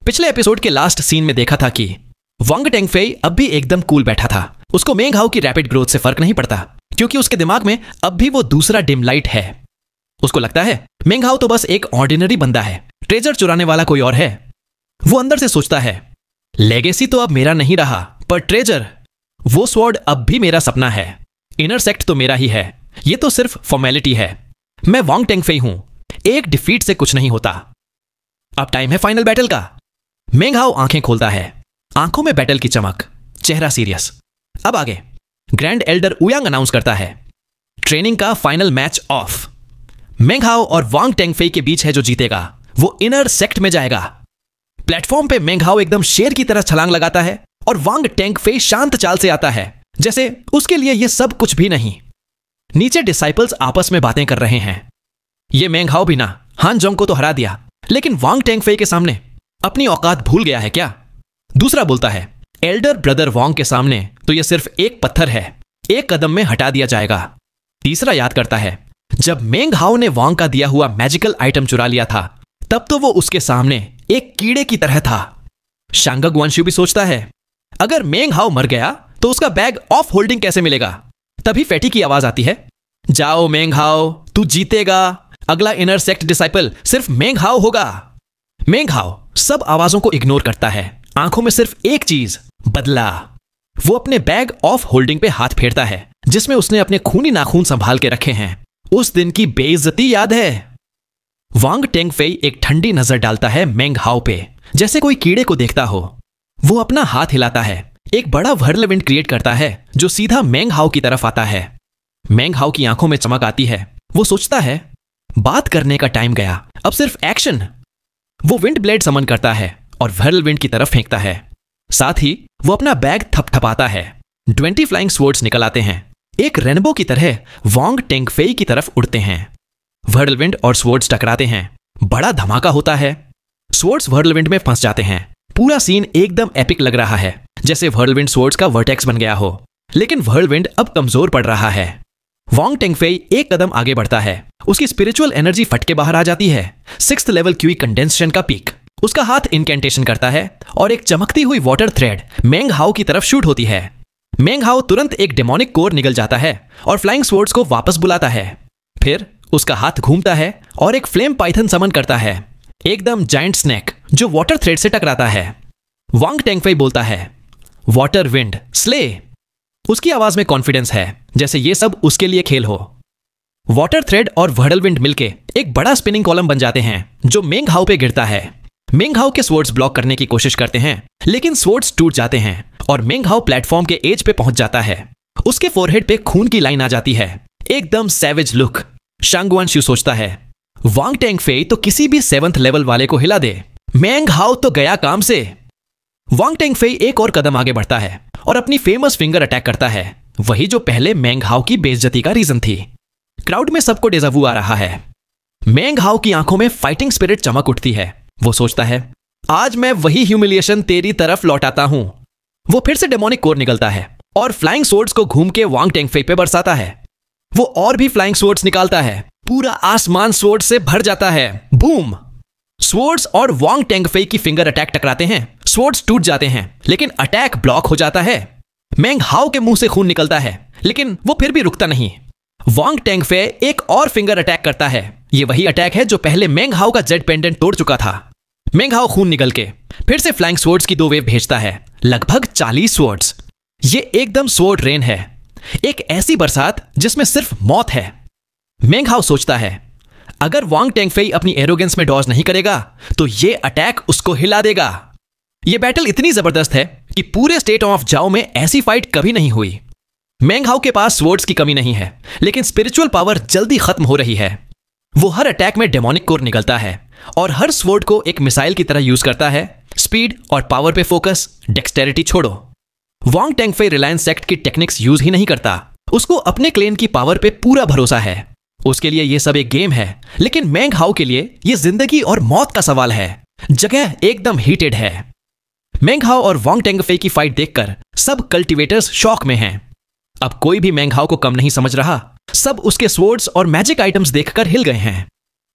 पिछले एपिसोड के last scene में देखा था कि वांग टेंगफेई अब भी एकदम कूल बैठा था। उसको मेंग हाओ की रैपिड ग्रोथ से फर्क नहीं पड़ता, क्योंकि उसके दिमाग में अब भी वो दूसरा डिम लाइट है। उसको लगता है मेंग हाओ तो बस एक ऑर्डिनरी बंदा है, ट्रेजर चुराने वाला कोई और है। वो अंदर से सोचता है लेगेसी तो अब मेरा नहीं रहा, पर ट्रेजर, वो स्वॉर्ड अब भी मेरा सपना है। इनर सेक्ट तो मेरा ही है, ये तो सिर्फ फॉर्मेलिटी है। मैं वांग टेंगफेई हूं, एक डिफीट से कुछ नहीं होता। अब टाइम है फाइनल बैटल का। मेंग हाओ आंखें खोलता है, आंखों में बैटल की चमक, चेहरा सीरियस। अब आगे ग्रैंड एल्डर उयांग अनाउंस करता है ट्रेनिंग का फाइनल मैच ऑफ। मेंग हाओ और वांग टेंगफेई के बीच है जो जीतेगा वो इनर सेक्ट में जाएगा। प्लेटफॉर्म पे मेंग हाओ एकदम शेर की तरह छलांग लगाता है और वांग टेंगफेई शांत चाल से आता है, जैसे उसके लिए ये सब कुछ भी नहीं। नीचे डिसाइपल्स आपस में बातें कर रहे हैं। ये मेंग हाओ भी ना हान जोंग को तो हरा दिया, लेकिन वांग टेंगफेई के सामने अपनी औकात भूल गया है क्या? दूसरा बोलता है एल्डर ब्रदर वांग के सामने तो ये सिर्फ एक पत्थर है, एक कदम में हटा दिया जाएगा। तीसरा याद करता है जब मेंग हाओ ने वांग का दिया हुआ मैजिकल आइटम चुरा लिया था, तब तो वो उसके सामने एक कीड़े की तरह था। शांग गुआनशू भी सोचता है अगर मेंग हाओ मर गया तो उसका बैग ऑफ होल्डिंग कैसे मिलेगा? तभी फैटी की आवाज आती है जाओ मेंग हाओ, तू जीतेगा, अगला इनर सेक्ट डिसाइपल सिर्फ मेंग हाओ होगा। मेंग हाओ सब आवाजों को इग्नोर करता है, आंखों में सिर्फ एक चीज, बदला। वो अपने बैग ऑफ होल्डिंग पे हाथ फेरता है जिसमें उसने अपने खूनी नाखून संभाल के रखे हैं। उस दिन की बेइज्जती याद है। वांग टेंगफेई एक ठंडी नजर डालता है मेंग हाओ पे, जैसे कोई कीड़े को देखता हो। वो अपना हाथ हिलाता है, एक बड़ा व्हर्लविंड क्रिएट करता है जो सीधा मेंग हाओ की तरफ आता है। मेंग हाओ की आंखों में चमक आती है। वो सोचता है बात करने का टाइम गया, अब सिर्फ एक्शन। वो विंड ब्लेड समन करता है और व्हर्लविंड की तरफ फेंकता है। साथ ही वो अपना बैग थपथपाता है। 20 फ्लाइंग स्वॉर्ड्स निकल आते हैं, एक रेनबो की तरह वांग टेंगफेई की तरफ उड़ते हैं। व्हर्लविंड और स्वॉर्ड्स टकराते हैं, बड़ा धमाका होता है। स्वॉर्ड्स व्हर्लविंड में फंस जाते हैं। पूरा सीन एकदम एपिक लग रहा है, जैसे व्हर्लविंड स्वॉर्ड्स का वर्टेक्स बन गया हो। लेकिन व्हर्लविंड अब कमजोर पड़ रहा है। वांग टेंगफेई एक कदम आगे बढ़ता है, उसकी स्पिरिचुअल एनर्जी फटके बाहर आ जाती है। 6th लेवल क्यूई कंडेंसेशन का पीक। उसका हाथ इनकेंटेशन करता है और एक चमकती हुई वाटर थ्रेड मेंग हाओ की तरफ शूट होती है। मेंग हाओ तुरंत एक डेमोनिक कोर निगल जाता है और फ्लाइंग स्वॉर्ड्स को वापस बुलाता है। फिर उसका हाथ घूमता है और एक फ्लेम पाइथन समन करता है, एकदम जायंट स्नेक जो वाटर थ्रेड से टकराता है। वांग टेंगफेई बोलता है वाटर विंड स्ले। उसकी आवाज में कॉन्फिडेंस है, जैसे ये सब उसके लिए खेल हो। वाटर थ्रेड और व्हर्लविंड मिलके एक बड़ा स्पिनिंग कॉलम बन जाते हैं जो मेंग हाओ पे गिरता है। मेंग हाओ के स्वॉर्ड्स ब्लॉक करने की कोशिश करते हैं, लेकिन स्वॉर्ड्स टूट जाते हैं और मेंग हाओ प्लेटफॉर्म के एज पे पहुंच जाता है। उसके फोरहेड पे खून की लाइन आ जाती है, एकदम सैवेज लुक। शांग गुआनशू सोचता है वांग टेंगफेई तो किसी भी 7th लेवल वाले को हिला दे, मेंग हाओ तो गया काम से। वांग टेंगफेई एक और कदम आगे बढ़ता है और अपनी फेमस फिंगर अटैक करता है, वही जो पहले मेंग हाओ की बेइज्जती का रीजन थी। क्राउड में सबको डेजावू आ रहा है। मेंग हाओ की आंखों में फाइटिंग स्पिरिट चमक उठती है। वो सोचता है आज मैं वही ह्यूमिलिएशन तेरी तरफ लौटाता हूं। वो फिर से डेमोनिक कोर निकलता है और फ्लाइंग स्वॉर्ड्स को घूम के वांग टेंगफेई पे बरसाता है। वो और भी फ्लाइंग स्वॉर्ड्स निकालता है, पूरा आसमान स्वॉर्ड से भर जाता है। बूम! स्वॉर्ड्स और वांग टेंगफेई की फिंगर अटैक टकराते हैं, स्वॉर्ड्स टूट जाते हैं, लेकिन अटैक ब्लॉक हो जाता है। मेंग हाओ के मुंह से खून निकलता है, लेकिन वो फिर भी रुकता नहीं। वांग टेंगफेई एक और फिंगर अटैक करता है। ये वही अटैक है जो पहले मेंग हाओ का जेड पेंडेंट तोड़ चुका था। मेंग हाओ खून निकल के फिर से फ्लाइंग स्वॉर्ड्स की 2 वेव भेजता है, लगभग 40 स्वॉर्ड्स। ये एकदम स्वॉर्ड रेन है, एक ऐसी बरसात जिसमें सिर्फ मौत है। मेंग हाओ सोचता है अगर वांग टेंगफेई अपनी एरोगेंस में डॉज नहीं करेगा तो ये अटैक उसको हिला देगा। ये बैटल इतनी जबरदस्त है कि पूरे स्टेट ऑफ जाओ में ऐसी फाइट कभी नहीं हुई। मेंग हाओ के पास स्वॉर्ड्स की कमी नहीं है, लेकिन स्पिरिचुअल पावर जल्दी खत्म हो रही है। वो हर अटैक में डेमोनिक कोर निकलता है और हर स्वॉर्ड को एक मिसाइल की तरह यूज करता है। स्पीड और पावर पे फोकस, डेक्सटेरिटी छोड़ो। वांग टेंगफेई रिलायंस सेक्ट की टेक्निक्स यूज ही नहीं करता, उसको अपने क्लेन की पावर पे पूरा भरोसा है। उसके लिए ये सब एक गेम है, लेकिन मेंग हाओ के लिए ये जिंदगी और मौत का सवाल है। जगह एकदम हीटेड है। मेंग हाओ और वांग टेंगफेई की फाइट देखकर सब कल्टिवेटर्स शॉक में हैं। अब कोई भी मेंग हाओ को कम नहीं समझ रहा, सब उसके स्वॉर्ड्स और मैजिक आइटम्स देखकर हिल गए हैं।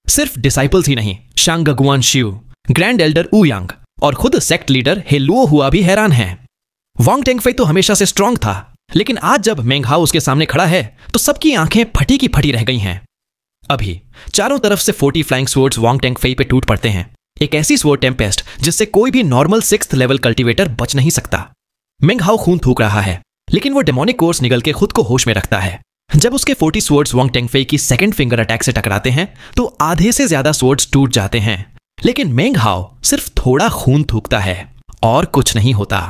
सिर्फ डिसाइपल्स ही नहीं, शांग गुआनशू, ग्रैंड एल्डर उयांग, और खुद सेक्ट लीडर हे लुओ हुआ भी हैरान हैं। वांग टेंगफेई तो हमेशा से स्ट्रांग था, लेकिन आज जब मेंग हाओ उसके सामने खड़ा है तो सबकी आंखें फटी की फटी रह गई हैं। अभी चारों तरफ से 40 फ्लाइंग स्वॉर्ड्स वांग टेंगफेई पे टूट पड़ते हैं, एक ऐसी स्वॉर्ड टेम्पेस्ट जिससे कोई भी नॉर्मल 6th लेवल कल्टीवेटर बच नहीं सकता। मेंग हाओ खून थूक रहा है, लेकिन वो डेमोनिक कोर्स निगल के खुद को होश में रखता है। जब उसके 40 स्वॉर्ड्स वांग टेंगफेई की सेकंड फिंगर अटैक से टकराते हैं तो आधे से ज्यादा स्वॉर्ड्स टूट जाते हैं, लेकिन मेंग हाओ सिर्फ थोड़ा खून थूकता है और कुछ नहीं होता।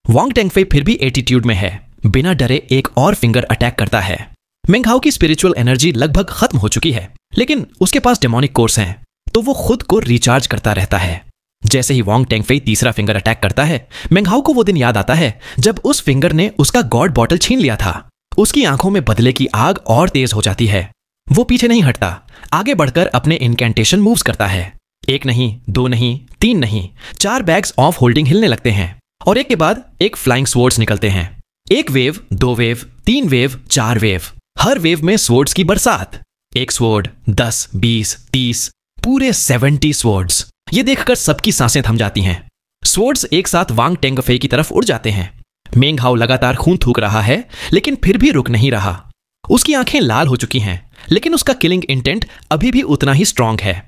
वांग टेंगफेई फिर भी एटीट्यूड में है, बिना डरे एक और फिंगर अटैक करता है। मेंग हाओ की स्पिरिचुअल एनर्जी लगभग खत्म हो चुकी है, लेकिन उसके पास डेमोनिक कोर्स हैं, तो वो खुद को रिचार्ज करता रहता है। जैसे ही वांग टेंगफेई तीसरा फिंगर अटैक करता है, मेंग हाओ को वो दिन याद आता है जब उस फिंगर ने उसका गॉड बॉटल छीन लिया था। उसकी आंखों में बदले की आग और तेज हो जाती है। वो पीछे नहीं हटता, आगे बढ़कर अपने इनकैंटेशन मूव्स करता है। 1 नहीं, 2 नहीं, 3 नहीं, 4 बैग्स ऑफ होल्डिंग हिलने लगते हैं और एक के बाद एक फ्लाइंग स्वॉर्ड्स निकलते हैं। 1 वेव, 2 वेव, 3 वेव, 4 वेव, हर वेव में स्वॉर्ड्स की बरसात। 1 स्वॉर्ड, 10, 20, 30, पूरे 70 स्वॉर्ड्स। ये देखकर सबकी सांसें थम जाती हैं। स्वॉर्ड्स एक साथ वांग टेंगफेई की तरफ उड़ जाते हैं। मेंग हाओ लगातार खून थूक रहा है, लेकिन फिर भी रुक नहीं रहा। उसकी आंखें लाल हो चुकी हैं, लेकिन उसका किलिंग इंटेंट अभी भी उतना ही स्ट्रांग है।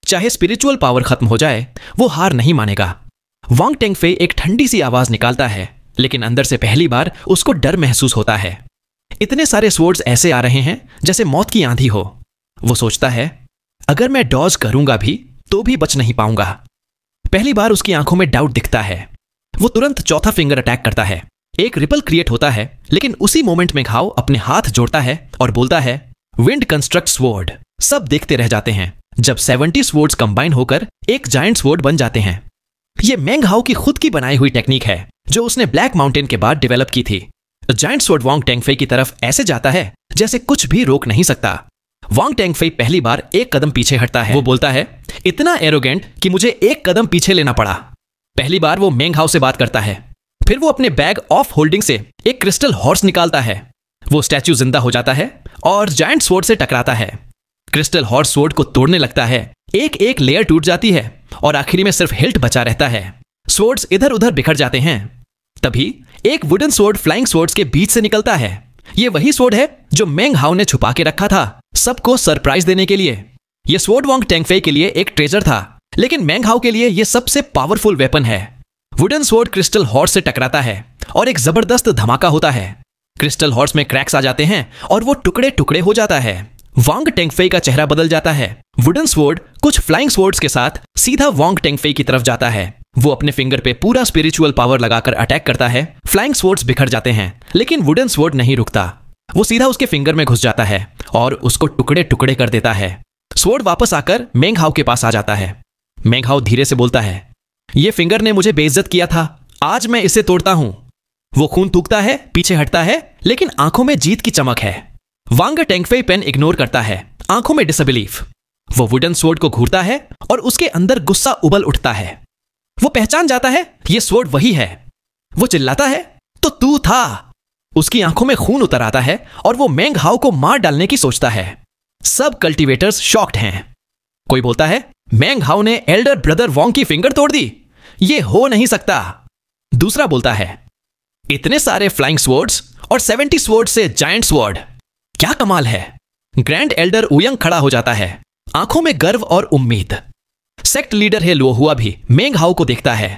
चाहे स्पिरिचुअल पावर खत्म हो जाए, वो हार नहीं मानेगा। वांग टेंगफेई एक ठंडी सी आवाज निकालता है, लेकिन अंदर से पहली बार उसको डर महसूस होता है। इतने सारे स्वॉर्ड्स ऐसे आ रहे हैं जैसे मौत की आंधी हो। वो सोचता है, अगर मैं डॉज करूंगा भी तो भी बच नहीं पाऊंगा। पहली बार उसकी आंखों में डाउट दिखता है। वो तुरंत चौथा फिंगर अटैक करता है। एक रिपल क्रिएट होता है, लेकिन उसी मोमेंट में घाव अपने हाथ जोड़ता है और बोलता है, विंड कंस्ट्रक्ट स्वॉर्ड। सब देखते रह जाते हैं जब 70 स्वॉर्ड्स कंबाइन होकर एक जायंट स्वॉर्ड बन जाते हैं। ये मेंग हाओ की खुद की बनाई हुई टेक्निक है, जो उसने ब्लैक माउंटेन के बाद डेवलप की थी। जायंट स्वॉर्ड वांग टेंगफेई की तरफ ऐसे जाता है जैसे कुछ भी रोक नहीं सकता। वांग टेंगफेई पहली बार एक कदम पीछे हटता है। वो बोलता है, इतना एरोगेंट कि मुझे एक कदम पीछे लेना पड़ा। पहली बार वो मेंग हाओ से बात करता है। फिर वो अपने बैग ऑफ होल्डिंग से एक क्रिस्टल हॉर्स निकालता है। वो स्टैच्यू जिंदा हो जाता है और जायंट स्वॉर्ड से टकराता है। क्रिस्टल हॉर्स स्वॉर्ड को तोड़ने लगता है। एक एक लेयर टूट जाती है और आखिरी में सिर्फ हिल्ट बचा रहता है। स्वॉर्ड्स इधर उधर बिखर जाते हैं। तभी एक वुडन स्वॉर्ड फ्लाइंग स्वॉर्ड्स के बीच से निकलता है। ये वही स्वॉर्ड है जो मेंग हाओ ने छुपा के रखा था, सबको सरप्राइज देने के लिए। ये स्वॉर्ड वांग टेंगफेई के लिए एक ट्रेजर था, लेकिन मेंग हाओ के लिए ये सबसे पावरफुल वेपन है। वुडन स्वॉर्ड क्रिस्टल हॉर्स से टकराता है और एक जबरदस्त धमाका होता है। क्रिस्टल हॉर्स में क्रैक्स आ जाते हैं और वो टुकड़े टुकड़े हो जाता है। वांग टेंगफेई का चेहरा बदल जाता है। वुडन स्वॉर्ड कुछ फ्लाइंग स्वॉर्ड्स के साथ सीधा वांग टेंगफेई की तरफ जाता है। वो अपने फिंगर पे पूरा स्पिरिचुअल पावर लगाकर अटैक करता है। फ्लाइंग स्वॉर्ड्स बिखर जाते हैं, लेकिन वुडन स्वॉर्ड नहीं रुकता। वो सीधा उसके फिंगर में घुस जाता है और उसको टुकड़े टुकड़े कर देता है। स्वॉर्ड वापस आकर मेंग हाओ के पास आ जाता है। मेंग हाओ धीरे से बोलता है, ये फिंगर ने मुझे बेइज्जत किया था, आज मैं इसे तोड़ता हूं। वो खून थूकता है, पीछे हटता है, लेकिन आंखों में जीत की चमक है। वांग टेंगफेई पेन इग्नोर करता है, आंखों में डिसबिलीफ। वो वुडन स्वॉर्ड को घूरता है और उसके अंदर गुस्सा उबल उठता है। वो पहचान जाता है ये स्वॉर्ड वही है। वो चिल्लाता है, तो तू था। उसकी आंखों में खून उतर आता है और वो मेंग हाओ को मार डालने की सोचता है। सब कल्टीवेटर्स शॉक्ड हैं। कोई बोलता है, मेंग हाओ ने एल्डर ब्रदर वांग की फिंगर तोड़ दी, ये हो नहीं सकता। दूसरा बोलता है, इतने सारे फ्लाइंग स्वॉर्ड्स और 70 स्वॉर्ड से जायंट स्वॉर्ड, क्या कमाल है। ग्रैंड एल्डर उयंग खड़ा हो जाता है, आंखों में गर्व और उम्मीद। सेक्ट लीडर हे लुओ हुआ भी मेंग हाओ को देखता है,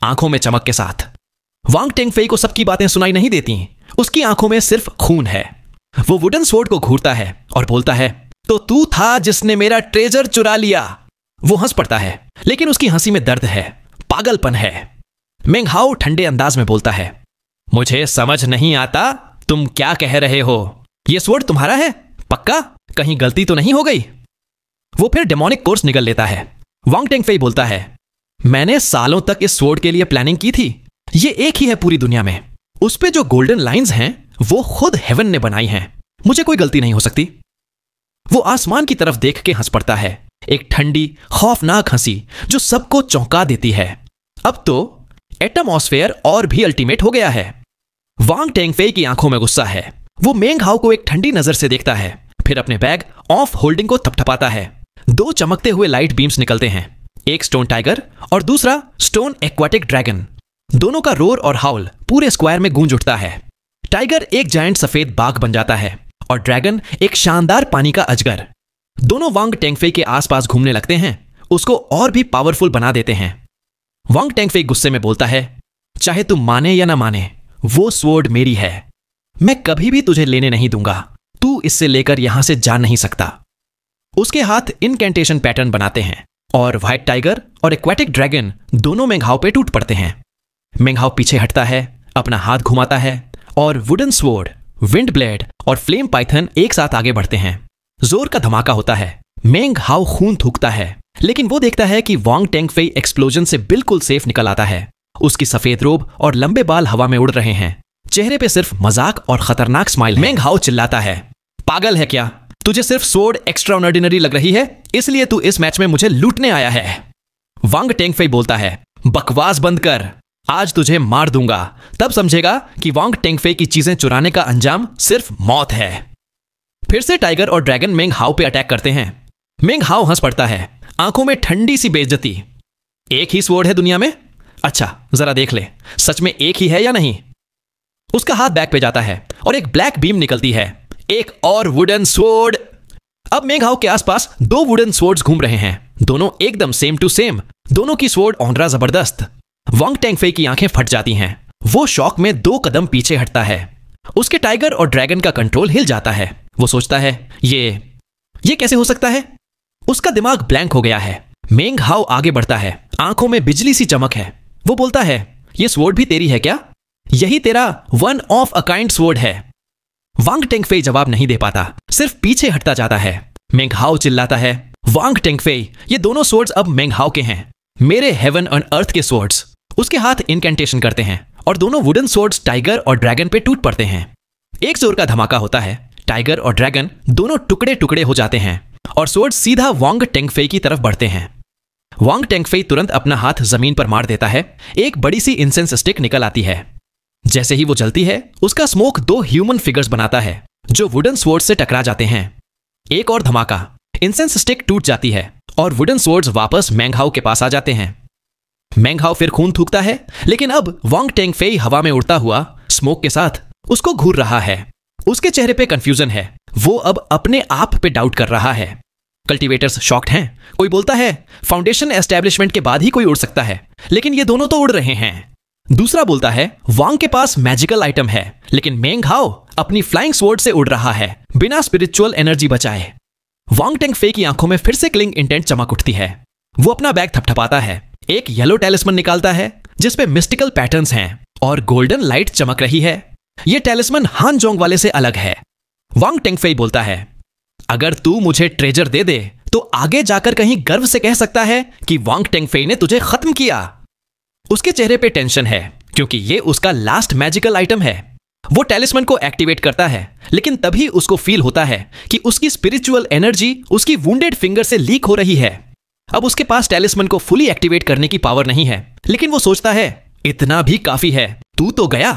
आंखों में चमक के साथ। वांग टेंगफेई को सबकी बातें सुनाई नहीं देती, उसकी आंखों में सिर्फ खून है। वो वुडन स्वॉर्ड को घूरता है और बोलता है, तो तू था जिसने मेरा ट्रेजर चुरा लिया। वो हंस पड़ता है, लेकिन उसकी हंसी में दर्द है, पागलपन है। मेंग हाओ ठंडे अंदाज में बोलता है, मुझे समझ नहीं आता तुम क्या कह रहे हो। ये स्वॉर्ड तुम्हारा है पक्का? कहीं गलती तो नहीं हो गई? वो फिर डेमोनिक कोर्स निगल लेता है। वांग टेंगफेई बोलता है, मैंने सालों तक इस स्वॉर्ड के लिए प्लानिंग की थी। ये एक ही है पूरी दुनिया में। उस पे जो गोल्डन लाइंस हैं वो खुद हेवन ने बनाई हैं। मुझे कोई गलती नहीं हो सकती। वो आसमान की तरफ देख के हंस पड़ता है, एक ठंडी खौफनाक हंसी जो सबको चौंका देती है। अब तो एटमॉस्फेयर और भी अल्टीमेट हो गया है। वांग टेंगफेई की आंखों में गुस्सा है। वो मेंग हाओ को एक ठंडी नजर से देखता है, फिर अपने बैग ऑफ होल्डिंग को थपथपाता है। 2 चमकते हुए लाइट बीम्स निकलते हैं। एक स्टोन टाइगर और दूसरा स्टोन एक्वाटिक ड्रैगन। दोनों का रोर और हाउल पूरे स्क्वायर में गूंज उठता है। टाइगर एक जायंट सफेद बाघ बन जाता है और ड्रैगन एक शानदार पानी का अजगर। दोनों वांग टेंगफेई के आसपास घूमने लगते हैं, उसको और भी पावरफुल बना देते हैं। वांग टेंगफेई गुस्से में बोलता है, चाहे तुम माने या ना माने, वो स्वॉर्ड मेरी है। मैं कभी भी तुझे लेने नहीं दूंगा। तू इससे लेकर यहां से जा नहीं सकता। उसके हाथ इनकैंटेशन पैटर्न बनाते हैं और व्हाइट टाइगर और एक्वाटिक ड्रैगन दोनों मेंघाओ पे टूट पड़ते हैं। मेंघाओ पीछे हटता है, अपना हाथ घुमाता है और वुडन स्वॉर्ड, विंड ब्लेड और फ्लेम पाइथन एक साथ आगे बढ़ते हैं। जोर का धमाका होता है। मेंघाओ खून थूकता है, लेकिन वो देखता है कि वांग टेंगफेई एक्सप्लोजन से बिल्कुल सेफ निकल आता है। उसकी सफेद रोब और लंबे बाल हवा में उड़ रहे हैं। चेहरे पे सिर्फ मजाक और खतरनाक स्माइल है। मेंघाओ चिल्लाता है, पागल है क्या? तुझे सिर्फ स्वॉर्ड एक्स्ट्राऑर्डिनरी लग रही है, इसलिए तू इस मैच में मुझे लूटने आया है। वांग टेंगफेई बोलता है, बकवास बंद कर, आज तुझे मार दूंगा, तब समझेगा कि वांग टेंगफेई की चीजें चुराने का अंजाम सिर्फ मौत है। फिर से टाइगर और ड्रैगन मेंघाओ पे अटैक करते हैं। मेंघाओ हंस पड़ता है, आंखों में ठंडी सी बेइज्जती। एक ही स्वॉर्ड है दुनिया में? अच्छा जरा देख ले, सच में एक ही है या नहीं? उसका हाथ बैक पे जाता है और एक ब्लैक बीम निकलती है। एक और वुडन स्वॉर्ड। अब मेंघाओ के आसपास दो वुडन स्वॉर्ड्स घूम रहे हैं, दोनों एकदम सेम टू सेम। दोनों की स्वॉर्ड औंधरा जबरदस्त। वांग टेंगफेई की आंखें फट जाती हैं। वो शॉक में 2 कदम पीछे हटता है। उसके टाइगर और ड्रैगन का कंट्रोल हिल जाता है। वो सोचता है, ये कैसे हो सकता है? उसका दिमाग ब्लैंक हो गया है। मेंघाओ आगे बढ़ता है, आंखों में बिजली सी चमक है। वो बोलता है, ये स्वॉर्ड भी तेरी है क्या? यही तेरा one of a kind sword है। वांग टेंगफेई जवाब नहीं दे पाता, सिर्फ पीछे हटता जाता है। मेंघाओ चिल्लाता है, वांग टेंगफेई, ये दोनों स्वॉर्ड्स अब मेंघाओ के हैं, मेरे हेवन एंड अर्थ के स्वॉर्ड्स। उसके हाथ इनकैंटेशन करते हैं और दोनों वुडन स्वॉर्ड्स टाइगर और ड्रैगन पे टूट पड़ते हैं। एक जोर का धमाका होता है। टाइगर और ड्रैगन दोनों टुकड़े टुकड़े हो जाते हैं और स्वॉर्ड सीधा वांग टेंगफेई की तरफ बढ़ते हैं। वांग टेंगफेई तुरंत अपना हाथ जमीन पर मार देता है। एक बड़ी सी इंसेंस स्टिक निकल आती है। जैसे ही वो जलती है, उसका स्मोक 2 ह्यूमन फिगर्स बनाता है जो वुडन स्वॉर्ड से टकरा जाते हैं। एक और धमाका, इंसेंस स्टिक टूट जाती है और वुडन स्वॉर्ड्स वापस मेंघाओ के पास आ जाते हैं। मेंघाओ फिर खून थूकता है, लेकिन अब वांग टेंगफेई हवा में उड़ता हुआ स्मोक के साथ उसको घूर रहा है। उसके चेहरे पे कंफ्यूजन है। वो अब अपने आप पे डाउट कर रहा है। कल्टीवेटर्स शॉक्ड हैं। कोई बोलता है, फाउंडेशन एस्टेब्लिशमेंट के बाद ही कोई उड़ सकता है, लेकिन ये दोनों तो उड़ रहे हैं। दूसरा बोलता है, वांग के पास मैजिकल आइटम है, लेकिन मेंघाओ अपनी फ्लाइंग स्वॉर्ड से उड़ रहा है बिना स्पिरिचुअल एनर्जी बचाए। वांग टेंगफेई की आंखों में फिर से क्लिंग इंटेंट चमक उठती है। वो अपना बैग थपथपाता है, एक येलो टैलिस्मन निकालता है जिसपे मिस्टिकल पैटर्न्स हैं और गोल्डन लाइट चमक रही है। ये टैलिस्मन हान जोंग वाले से अलग है। वांग टेंगफेई बोलता है, अगर तू मुझे ट्रेजर दे दे तो आगे जाकर कहीं गर्व से कह सकता है कि वांग टेंगफेई ने तुझे खत्म किया। उसके चेहरे पे टेंशन है क्योंकि ये उसका लास्ट मैजिकल आइटम है। वो टैलिस्मन को एक्टिवेट करता है, लेकिन तभी उसको फील होता है कि उसकी स्पिरिचुअल एनर्जी उसकी वुंडेड फिंगर से लीक हो रही है। अब उसके पास टैलिस्मन को फुली एक्टिवेट करने की पावर नहीं है, लेकिन वो सोचता है, इतना भी काफी है, तू तो गया।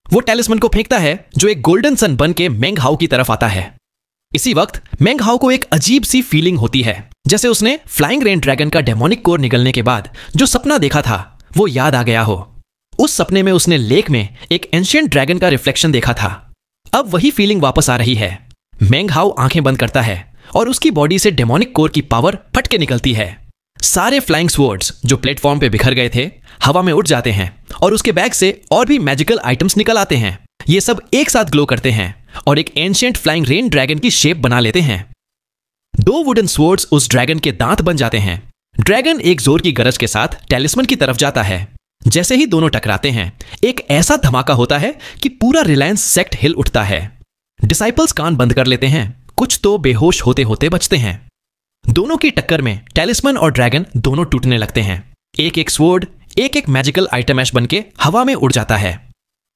वो टैलिस्मन को फेंकता है जो एक गोल्डन सन बन के मेंघाओ की तरफ आता है। इसी वक्त मेंघाओ को एक अजीब सी फीलिंग होती है, जैसे उसने फ्लाइंग रेन ड्रैगन का डेमोनिक कोर निगलने के बाद जो सपना देखा था वो याद आ गया हो। उस सपने में उसने लेक में एक एंशिएंट ड्रैगन का रिफ्लेक्शन देखा था। अब वही फीलिंग वापस आ रही है। मेंघाओ आंखें बंद करता है और उसकी बॉडी से डेमोनिक कोर की पावर फट के निकलती है। सारे फ्लाइंग स्वॉर्ड्स जो प्लेटफॉर्म पे बिखर गए थे हवा में उड़ जाते हैं और उसके बैग से और भी मैजिकल आइटम्स निकल आते हैं। ये सब एक साथ ग्लो करते हैं और एक एंशिएंट फ्लाइंग रेन ड्रैगन की शेप बना लेते हैं। 2 वुडन स्वॉर्ड्स उस ड्रैगन के दांत बन जाते हैं। ड्रैगन एक जोर की गरज के साथ टैलिस्मन की तरफ जाता है। जैसे ही दोनों टकराते हैं, एक ऐसा धमाका होता है कि पूरा रिलायंस सेक्ट हिल उठता है। डिसाइपल्स कान बंद कर लेते हैं, कुछ तो बेहोश होते होते बचते हैं। दोनों की टक्कर में टैलिस्मन और ड्रैगन दोनों टूटने लगते हैं। एक एक स्वॉर्ड एक एक मैजिकल आइटम ऐश बनके हवा में उड़ जाता है।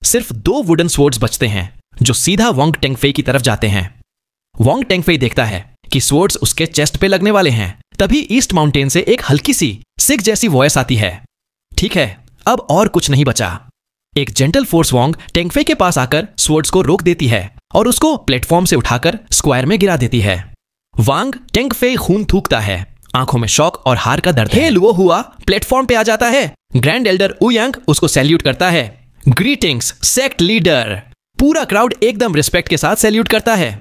सिर्फ 2 वुडन स्वॉर्ड्स बचते हैं जो सीधा वांग टेंगफेई की तरफ जाते हैं। वांग टेंगफेई देखता है कि स्वॉर्ड्स उसके चेस्ट पे लगने वाले हैं। तभी ईस्ट माउंटेन से एक हल्की सी सिग जैसी वॉइस आती है, ठीक है अब और कुछ नहीं बचा। एक जेंटल फोर्स वांग टेंगफेई के पास आकर स्वॉर्ड्स को रोक देती है और उसको प्लेटफॉर्म से उठाकर स्क्वायर में गिरा देती है। वांग टेंगफेई खून थूकता है आंखों में शौक और हार का दर्द। हे लुओ हुआ प्लेटफॉर्म पे आ जाता है। ग्रैंड एल्डर उयांग उसको सैल्यूट करता है। Greetings sect leader. पूरा क्राउड एकदम रिस्पेक्ट के साथ सैल्यूट करता है।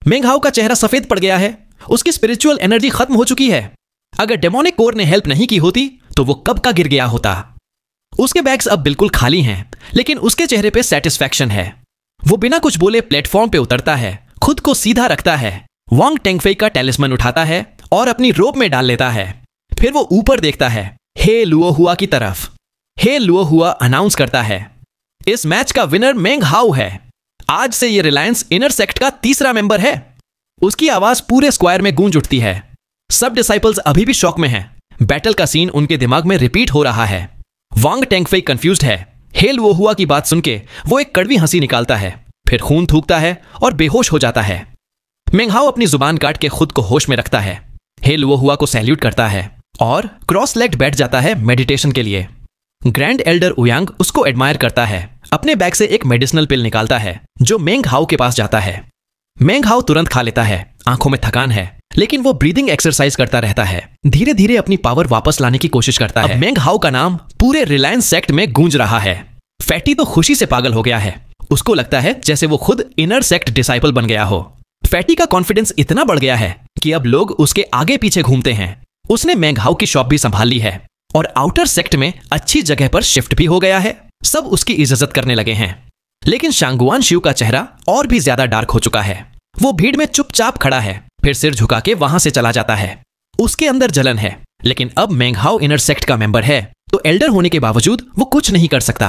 मेंग हाउ का चेहरा सफेद पड़ गया है। उसकी स्पिरिचुअल एनर्जी खत्म हो चुकी है। अगर डेमोनिक कोर ने हेल्प नहीं की होती तो वो कब का गिर गया होता। उसके बैग्स अब बिल्कुल खाली हैं, लेकिन उसके चेहरे पे सेटिस्फैक्शन है। वो बिना कुछ बोले प्लेटफॉर्म पे उतरता है, खुद को सीधा रखता है, वांग टेंगफेई का टेलिस्मन उठाता है और अपनी रोब में डाल लेता है। फिर वो ऊपर देखता है, हे लुओ हुआ की तरफ। हे लुओ हुआ अनाउंस करता है, इस मैच का विनर मेंग हाउ है। आज से ये रिलायंस इनर सेक्ट का तीसरा मेंबर है। उसकी आवाज पूरे स्क्वायर में गूंज उठती है। सब डिसाइपल्स अभी भी शॉक में हैं। बैटल का सीन उनके दिमाग में रिपीट हो रहा है। वांग टेंगफेई कंफ्यूज्ड है। हे लुओ हुआ की बात सुन के वो एक कड़वी हंसी निकालता है, फिर खून थूकता है और बेहोश हो जाता है। मेंग हाउ अपनी जुबान काट के खुद को होश में रखता है। हे लुओ हुआ को सैल्यूट करता है और क्रॉस लेग्ड बैठ जाता है मेडिटेशन के लिए। ग्रैंड एल्डर उयांग उसको एडमायर करता है। अपने बैग से एक मेडिसिनल पिल निकालता है जो मेंग हाउ के पास जाता है। मेंग हाउ तुरंत खा लेता है। आंखों में थकान है, लेकिन वो ब्रीदिंग एक्सरसाइज करता रहता है। धीरे धीरे अपनी पावर वापस लाने की कोशिश करता है। मेंग हाउ का नाम पूरे रिलायंस सेक्ट में गूंज रहा है। फैटी तो खुशी से पागल हो गया है। उसको लगता है जैसे वो खुद इनर सेक्ट डिसाइपल बन गया हो। फैटी का कॉन्फिडेंस इतना बढ़ गया है कि अब लोग उसके आगे पीछे घूमते हैं। उसने मेंग हाउ की शॉप भी संभाल ली है और आउटर सेक्ट में अच्छी जगह पर शिफ्ट भी हो गया है। सब उसकी इज्जत करने लगे हैं। लेकिन शांगुआन शिव का चेहरा और भी ज्यादा डार्क हो चुका है। वो भीड़ में चुपचाप खड़ा है, फिर सिर झुका के वहां से चला जाता है। उसके अंदर जलन है, लेकिन अब मेंग हाउ इनर सेक्ट का मेंबर है तो एल्डर होने के बावजूद वो कुछ नहीं कर सकता।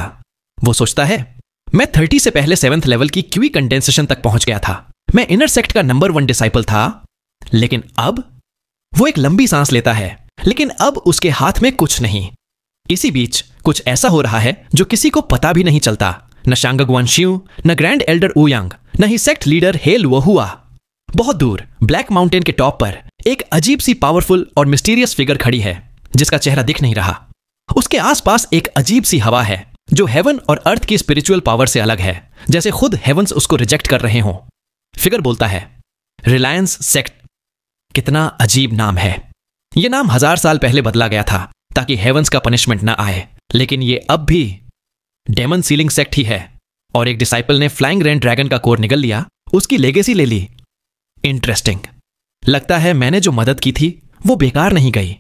वो सोचता है, मैं 30 से पहले 7th लेवल की क्वी कंडेंसेशन तक पहुंच गया था। मैं इनर सेक्ट का नंबर 1 डिसाइपल था। लेकिन अब वो एक लंबी सांस लेता है, लेकिन अब उसके हाथ में कुछ नहीं। इसी बीच कुछ ऐसा हो रहा है जो किसी को पता भी नहीं चलता। न शांगगुआन शिव, न ग्रैंड एल्डर उयांग, न ही सेक्ट लीडर हे लुओ हुआ। बहुत दूर ब्लैक माउंटेन के टॉप पर एक अजीब सी पावरफुल और मिस्टीरियस फिगर खड़ी है जिसका चेहरा दिख नहीं रहा। उसके आसपास एक अजीब सी हवा है जो हेवन और अर्थ की स्पिरिचुअल पावर से अलग है, जैसे खुद हेवंस उसको रिजेक्ट कर रहे हों। फिगर बोलता है, रिलायंस सेक्ट। कितना अजीब नाम है। यह नाम 1000 साल पहले बदला गया था ताकि हेवंस का पनिशमेंट ना आए, लेकिन ये अब भी डेमन सीलिंग सेक्ट ही है। और एक डिसाइपल ने फ्लाइंग रेन ड्रैगन का कोर निगल लिया, उसकी लेगेसी ले ली। इंटरेस्टिंग। लगता है मैंने जो मदद की थी वो बेकार नहीं गई।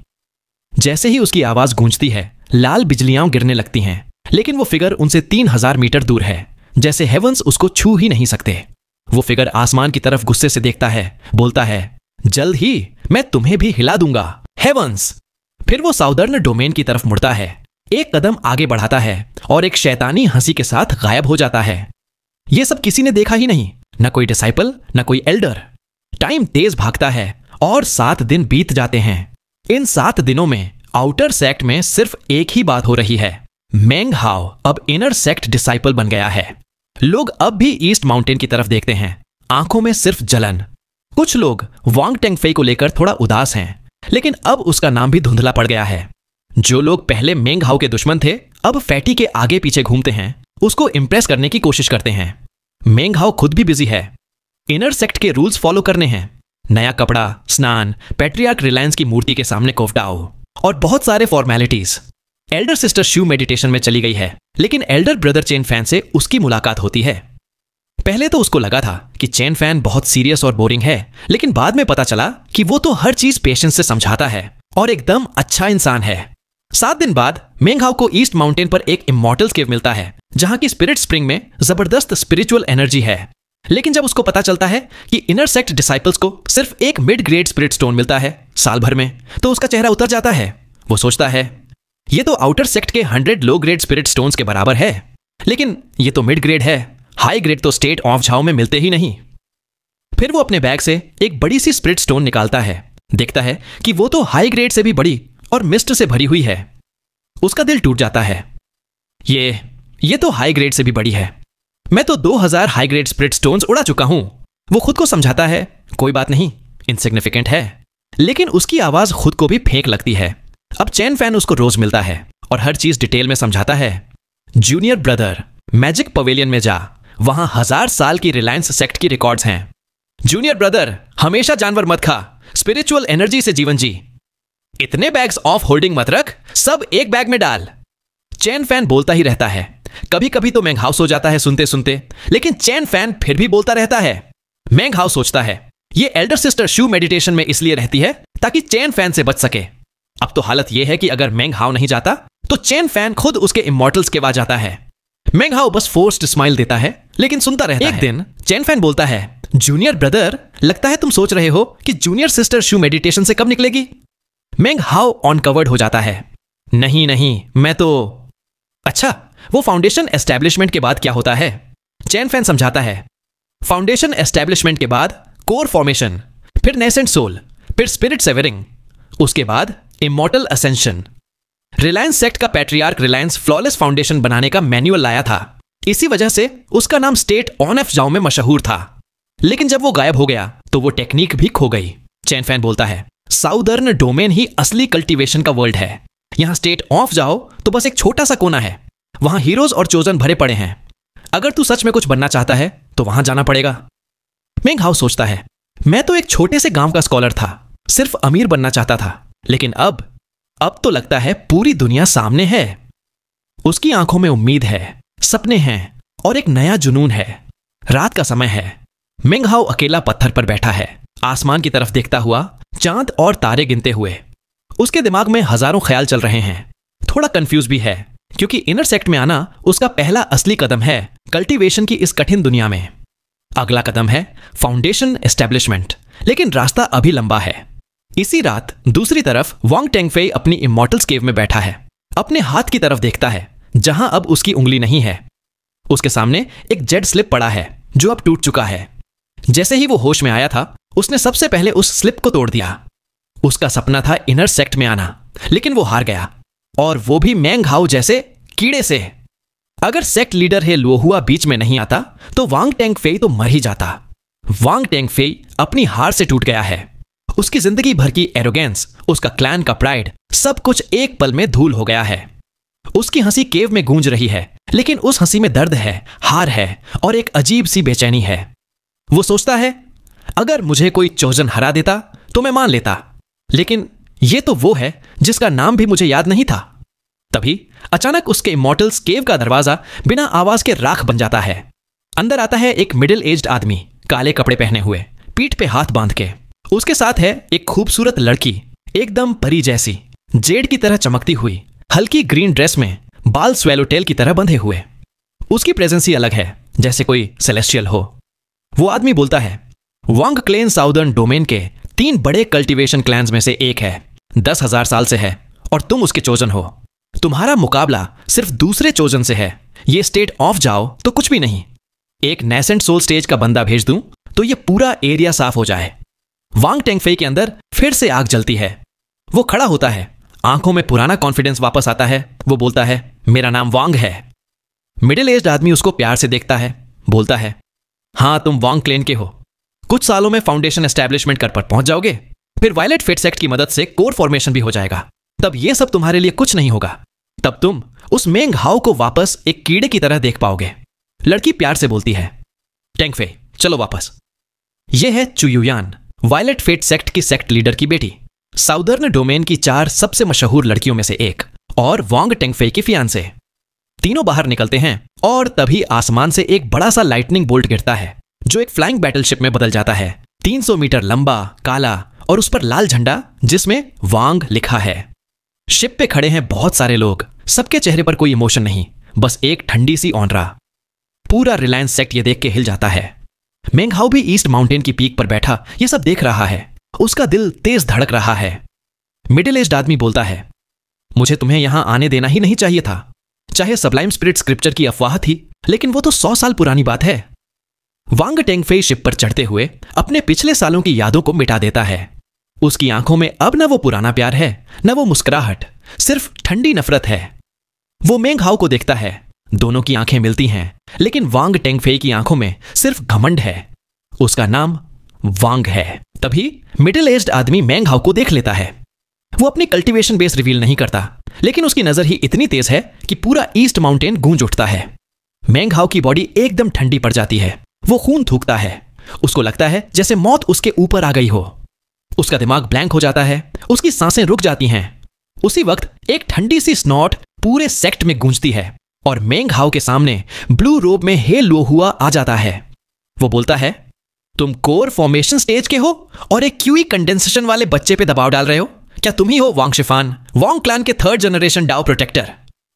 जैसे ही उसकी आवाज गूंजती है, लाल बिजलियां गिरने लगती हैं, लेकिन वो फिगर उनसे 3000 मीटर दूर है, जैसे हेवंस उसको छू ही नहीं सकते। वो फिगर आसमान की तरफ गुस्से से देखता है, बोलता है, जल्द ही मैं तुम्हें भी हिला दूंगा हेवंस। फिर वो साउदर्न डोमेन की तरफ मुड़ता है, एक कदम आगे बढ़ाता है और एक शैतानी हंसी के साथ गायब हो जाता है। ये सब किसी ने देखा ही नहीं, न कोई डिसाइपल, न कोई एल्डर। टाइम तेज भागता है और 7 दिन बीत जाते हैं। इन 7 दिनों में आउटर सेक्ट में सिर्फ एक ही बात हो रही है, मेंग हाउ अब इनर सेक्ट डिसाइपल बन गया है। लोग अब भी ईस्ट माउंटेन की तरफ देखते हैं, आंखों में सिर्फ जलन। कुछ लोग वांग टेंगफेई को लेकर थोड़ा उदास हैं, लेकिन अब उसका नाम भी धुंधला पड़ गया है। जो लोग पहले मेंग हाउ के दुश्मन थे, अब फैटी के आगे पीछे घूमते हैं, उसको इंप्रेस करने की कोशिश करते हैं। मेंग हाउ खुद भी बिजी है, इनर सेक्ट के रूल्स फॉलो करने हैं। नया कपड़ा, स्नान, पैट्रियार्क रिलायंस की मूर्ति के सामने कोफ्टाओ और बहुत सारे formalities. Elder sister Shiv meditation में चली गई है, लेकिन एल्डर ब्रदर चेन फैन से उसकी मुलाकात होती है। पहले तो उसको लगा था कि चेन फैन बहुत सीरियस और बोरिंग है, लेकिन बाद में पता चला कि वो तो हर चीज पेशेंस से समझाता है और एकदम अच्छा इंसान है। 7 दिन बाद मेंग हाउ को ईस्ट माउंटेन पर एक इमॉर्टल्स केव मिलता है, जहां की स्पिरिट स्प्रिंग में जबरदस्त स्पिरिचुअल एनर्जी है। लेकिन जब उसको पता चलता है कि इनर सेक्ट डिसाइपल्स को सिर्फ एक मिड ग्रेड स्पिरिट स्टोन मिलता है साल भर में, तो उसका चेहरा उतर जाता है। वो सोचता है, ये तो आउटर सेक्ट के 100 लो ग्रेड स्पिरिट स्टोन्स के बराबर है, लेकिन ये तो मिड ग्रेड है। हाई ग्रेड तो स्टेट ऑफ झाओ में मिलते ही नहीं। फिर वो अपने बैग से एक बड़ी सी स्पिरिट स्टोन निकालता है, देखता है कि वो तो हाई ग्रेड से भी बड़ी और मिस्ट से भरी हुई है। उसका दिल टूट जाता है। ये तो हाई ग्रेड से भी बड़ी है। मैं तो 2000 हाई ग्रेड स्पिरिट स्टोन्स उड़ा चुका हूं। वो खुद को समझाता है, कोई बात नहीं, इनसिग्निफिकेंट है। लेकिन उसकी आवाज खुद को भी फेंक लगती है। अब चैन फैन उसको रोज मिलता है और हर चीज डिटेल में समझाता है। जूनियर ब्रदर, मैजिक पवेलियन में जा, वहां 1000 साल की रिलायंस सेक्ट की रिकॉर्ड्स हैं। जूनियर ब्रदर, हमेशा जानवर मत खा, स्पिरिचुअल एनर्जी से जीवन जी, इतने बैग्स ऑफ होल्डिंग मत रख, सब एक बैग में डाल। चैन फैन बोलता ही रहता है। कभी कभी तो मेंग हाउ सो जाता है सुनते सुनते, लेकिन चैन फैन फिर भी बोलता रहता है। मेंग हाउ सोचता है ये एल्डर सिस्टर शू मेडिटेशन में इसलिए रहती है ताकि चैन फैन से बच सके। अब तो हालत यह है कि अगर मेंग हाउ नहीं जाता तो चैन फैन खुद उसके इमॉर्टल्स के पास जाता है। मेंग हाउ बस फोर्स्ड स्माइल देता है लेकिन सुनता रहता है। एक दिन चैन फैन बोलता है, जूनियर ब्रदर, लगता है तुम सोच रहे हो कि जूनियर सिस्टर शू मेडिटेशन से कब निकलेगी। मेंग हाउ ऑन कवर्ड हो जाता है। नहीं नहीं, मैं तो अच्छा, वो फाउंडेशन एस्टैब्लिशमेंट के बाद क्या होता है? चैन फैन समझाता है। फाउंडेशन एस्टैब्लिशमेंट के बाद कोर फॉर्मेशन, फिर नेसेंट सोल, फिर स्पिरिट सेवरिंग, उसके बाद इमॉर्टल असेंशन। रिलायंस सेक्ट का पैट्रियार्क रिलायंस फ्लॉलेस फाउंडेशन बनाने का मैन्युअल लाया था। इसी वजह से उसका नाम स्टेट ऑन एफ जाओ में मशहूर था। लेकिन जब वो गायब हो गया तो वो टेक्निक भी खो गई। चैन फैन बोलता है, साउदर्न डोमेन ही असली कल्टीवेशन का वर्ल्ड है। यहां स्टेट ऑफ जाओ तो बस एक छोटा सा कोना है, वहां हीरोज और चोजन भरे पड़े हैं। अगर तू सच में कुछ बनना चाहता है तो वहां जाना पड़ेगा। मेंग हाउ सोचता है, मैं तो एक छोटे से गांव का स्कॉलर था, सिर्फ अमीर बनना चाहता था, लेकिन अब तो लगता है पूरी दुनिया सामने है। उसकी आंखों में उम्मीद है, सपने हैं और एक नया जुनून है। रात का समय है। मेंग हाउ अकेला पत्थर पर बैठा है, आसमान की तरफ देखता हुआ, चांद और तारे गिनते हुए। उसके दिमाग में हजारों ख्याल चल रहे हैं। थोड़ा कंफ्यूज भी है क्योंकि इनर सेक्ट में आना उसका पहला असली कदम है कल्टीवेशन की इस कठिन दुनिया में। अगला कदम है फाउंडेशन एस्टैब्लिशमेंट, लेकिन रास्ता अभी लंबा है। इसी रात दूसरी तरफ वांग टेंगफेई अपनी इमॉर्टल्स केव में बैठा है। अपने हाथ की तरफ देखता है जहां अब उसकी उंगली नहीं है। उसके सामने एक जेड स्लिप पड़ा है जो अब टूट चुका है। जैसे ही वो होश में आया था उसने सबसे पहले उस स्लिप को तोड़ दिया। उसका सपना था इनर सेक्ट में आना, लेकिन वो हार गया, और वो भी मेंग हाउ जैसे कीड़े से। अगर सेक्ट लीडर है लोहुआ बीच में नहीं आता तो वांग टेंगफेई तो मर ही जाता। वांग टेंगफेई अपनी हार से टूट गया है। उसकी जिंदगी भर की एरोगेंस, उसका क्लैन का प्राइड, सब कुछ एक पल में धूल हो गया है। उसकी हंसी केव में गूंज रही है, लेकिन उस हंसी में दर्द है, हार है और एक अजीब सी बेचैनी है। वो सोचता है, अगर मुझे कोई चोजन हरा देता तो मैं मान लेता, लेकिन ये तो वो है जिसका नाम भी मुझे याद नहीं था। तभी अचानक उसके इमॉर्टल्स केव का दरवाजा बिना आवाज के राख बन जाता है। अंदर आता है एक मिडिल एज्ड आदमी, काले कपड़े पहने हुए, पीठ पे हाथ बांध के। उसके साथ है एक खूबसूरत लड़की, एकदम परी जैसी, जेड की तरह चमकती हुई, हल्की ग्रीन ड्रेस में, बाल स्वेलोटेल की तरह बंधे हुए। उसकी प्रेजेंस ही अलग है, जैसे कोई सेलेस्टियल हो। वो आदमी बोलता है, वांग क्लेन साउदर्न डोमेन के 3 बड़े कल्टीवेशन क्लैंस में से एक है, 10,000 साल से है, और तुम उसके चोजन हो। तुम्हारा मुकाबला सिर्फ दूसरे चोजन से है। ये स्टेट ऑफ जाओ तो कुछ भी नहीं। एक नेसेंट सोल स्टेज का बंदा भेज दूं तो ये पूरा एरिया साफ हो जाए। वांग टेंगफेई के अंदर फिर से आग जलती है। वो खड़ा होता है, आंखों में पुराना कॉन्फिडेंस वापस आता है। वो बोलता है, मेरा नाम वांग है। मिडिल एज्ड आदमी उसको प्यार से देखता है, बोलता है, हां तुम वांग क्लेन के हो। कुछ सालों में फाउंडेशन एस्टैब्लिशमेंट कर पर पहुंच जाओगे, फिर वायलेट फेट सेक्ट की मदद से कोर फॉर्मेशन भी हो जाएगा। तब ये सब तुम्हारे लिए कुछ नहीं होगा। तब तुम उस मेंग हाउ को वापस एक कीड़े की तरह देख पाओगे। लड़की प्यार से बोलती है, टेंगफेई चलो वापस। यह है चुयुयान, वायलेट फेट सेक्ट की सेक्ट लीडर की बेटी, साउदर्न डोमेन की 4 सबसे मशहूर लड़कियों में से एक, और वांग टेंगफेई की फियांसे। तीनों बाहर निकलते हैं और तभी आसमान से एक बड़ा सा लाइटनिंग बोल्ट गिरता है जो एक फ्लाइंग बैटलशिप में बदल जाता है। 300 मीटर लंबा, काला, और उस पर लाल झंडा जिसमें वांग लिखा है। शिप पे खड़े हैं बहुत सारे लोग, सबके चेहरे पर कोई इमोशन नहीं, बस एक ठंडी सी ऑनरा। पूरा रिलायंस सेक्ट ये देख के हिल जाता है। मेंग हाउ भी ईस्ट माउंटेन की पीक पर बैठा ये सब देख रहा है। उसका दिल तेज धड़क रहा है। मिडिल एज्ड आदमी बोलता है, मुझे तुम्हें यहां आने देना ही नहीं चाहिए था। चाहे सबलाइम स्पिरिट स्क्रिप्चर की अफवाह थी, लेकिन वो तो 100 साल पुरानी बात है। वांग टेंगफेई शिप पर चढ़ते हुए अपने पिछले सालों की यादों को मिटा देता है। उसकी आंखों में अब न वो पुराना प्यार है, न वो मुस्कुराहट, सिर्फ ठंडी नफरत है। वो मेंग हाउ को देखता है, दोनों की आंखें मिलती हैं, लेकिन वांग टेंगफेई की आंखों में सिर्फ घमंड है। उसका नाम वांग है। तभी मिडिल एज्ड आदमी मेंग हाउ को देख लेता है। वो अपनी कल्टीवेशन बेस रिवील नहीं करता, लेकिन उसकी नजर ही इतनी तेज है कि पूरा ईस्ट माउंटेन गूंज उठता है। मेंग हाउ की बॉडी एकदम ठंडी पड़ जाती है। वो खून थूकता है। उसको लगता है जैसे मौत उसके ऊपर आ गई हो। उसका दिमाग ब्लैंक हो जाता है, उसकी सांसें रुक जाती हैं। उसी वक्त एक ठंडी सी स्नॉट पूरे सेक्ट में गूंजती है और मेंग हाओ के सामने ब्लू रोब में हे लुओहुआ आ जाता है। वो बोलता है, तुम कोर फॉर्मेशन स्टेज के हो और एक क्यूई कंडेंसेशन वाले बच्चे पे दबाव डाल रहे हो? क्या तुम ही हो वांग शिफान, वांग क्लैन के 3rd जनरेशन डाओ प्रोटेक्टर?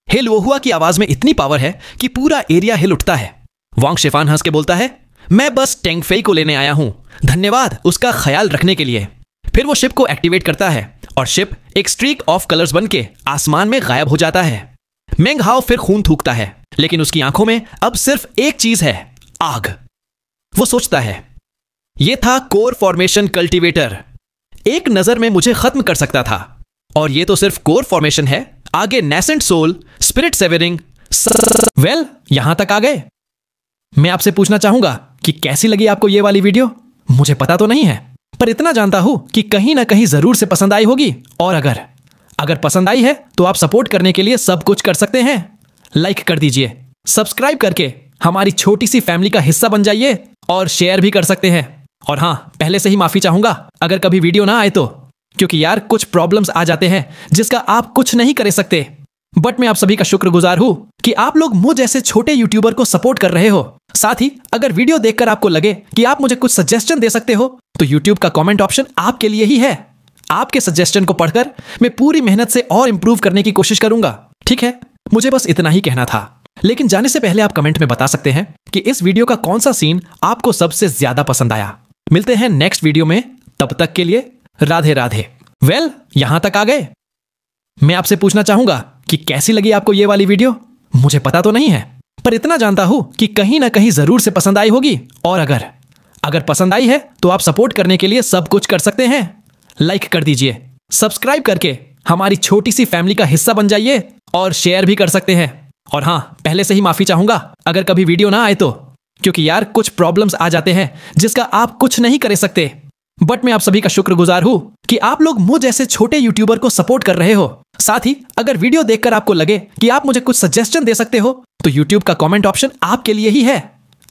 हे लुओहुआ की आवाज में इतनी पावर है कि पूरा एरिया हिल उठता है। वांग शिफान हंस के बोलता है, मैं बस टेंग फेई को लेने आया हूं, धन्यवाद उसका ख्याल रखने के लिए। फिर वो शिप को एक्टिवेट करता है और शिप एक स्ट्रीक ऑफ कलर्स बन के आसमान में गायब हो जाता है। मेंग हाओ फिर खून थूकता है, लेकिन उसकी आंखों में अब सिर्फ एक चीज है, आग। वो सोचता है, ये था कोर फॉर्मेशन कल्टीवेटर, एक नजर में मुझे खत्म कर सकता था। और ये तो सिर्फ कोर फॉर्मेशन है, आगे nascent soul, spirit severing. Well, यहां तक आ गए। मैं आपसे पूछना चाहूंगा कि कैसी लगी आपको ये वाली वीडियो? मुझे पता तो नहीं है, पर इतना जानता हूं कि कहीं ना कहीं जरूर से पसंद आई होगी। और अगर पसंद आई है तो आप सपोर्ट करने के लिए सब कुछ कर सकते हैं। लाइक कर दीजिए, सब्सक्राइब करके हमारी छोटी सी फैमिली का हिस्सा बन जाइए और शेयर भी कर सकते हैं। और हां, पहले से ही माफी चाहूंगा अगर कभी वीडियो ना आए तो, क्योंकि यार कुछ प्रॉब्लम्स आ जाते हैं जिसका आप कुछ नहीं कर सकते। बट मैं आप सभी का शुक्रगुजार हूं कि आप लोग मुझ जैसे छोटे यूट्यूबर को सपोर्ट कर रहे हो। साथ ही अगर वीडियो देखकर आपको लगे कि आप मुझे कुछ सजेशन दे सकते हो तो यूट्यूब का कमेंट ऑप्शन आपके लिए ही है। आपके सजेशन को पढ़कर मैं पूरी मेहनत से और इंप्रूव करने की कोशिश करूंगा। ठीक है, मुझे बस इतना ही कहना था। लेकिन जाने से पहले आप कमेंट में बता सकते हैं कि इस वीडियो का कौन सा सीन आपको सबसे ज्यादा पसंद आया। मिलते हैं नेक्स्ट वीडियो में, तब तक के लिए राधे राधे। वेल, यहां तक आ गए। मैं आपसे पूछना चाहूंगा कि कैसी लगी आपको ये वाली वीडियो? मुझे पता तो नहीं है, पर इतना जानता हूं कि कहीं ना कहीं जरूर से पसंद आई होगी। और अगर पसंद आई है तो आप सपोर्ट करने के लिए सब कुछ कर सकते हैं। लाइक कर दीजिए, सब्सक्राइब करके हमारी छोटी सी फैमिली का हिस्सा बन जाइए और शेयर भी कर सकते हैं। और हां, पहले से ही माफी चाहूंगा अगर कभी वीडियो ना आए तो, क्योंकि यार कुछ प्रॉब्लम्स आ जाते हैं जिसका आप कुछ नहीं कर सकते। बट मैं आप सभी का शुक्रगुजार हूं कि आप लोग मुझ जैसे छोटे यूट्यूबर को सपोर्ट कर रहे हो। साथ ही अगर वीडियो देखकर आपको लगे कि आप मुझे कुछ सजेशन दे सकते हो तो यूट्यूब का कमेंट ऑप्शन आपके लिए ही है।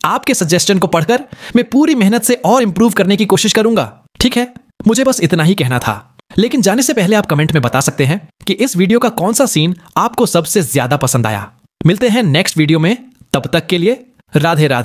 आपके सजेशन को पढ़कर मैं पूरी मेहनत से और इंप्रूव करने की कोशिश करूंगा। ठीक है, मुझे बस इतना ही कहना था। लेकिन जाने से पहले आप कमेंट में बता सकते हैं कि इस वीडियो का कौन सा सीन आपको सबसे ज्यादा पसंद आया। मिलते हैं नेक्स्ट वीडियो में, तब तक के लिए राधे राधे।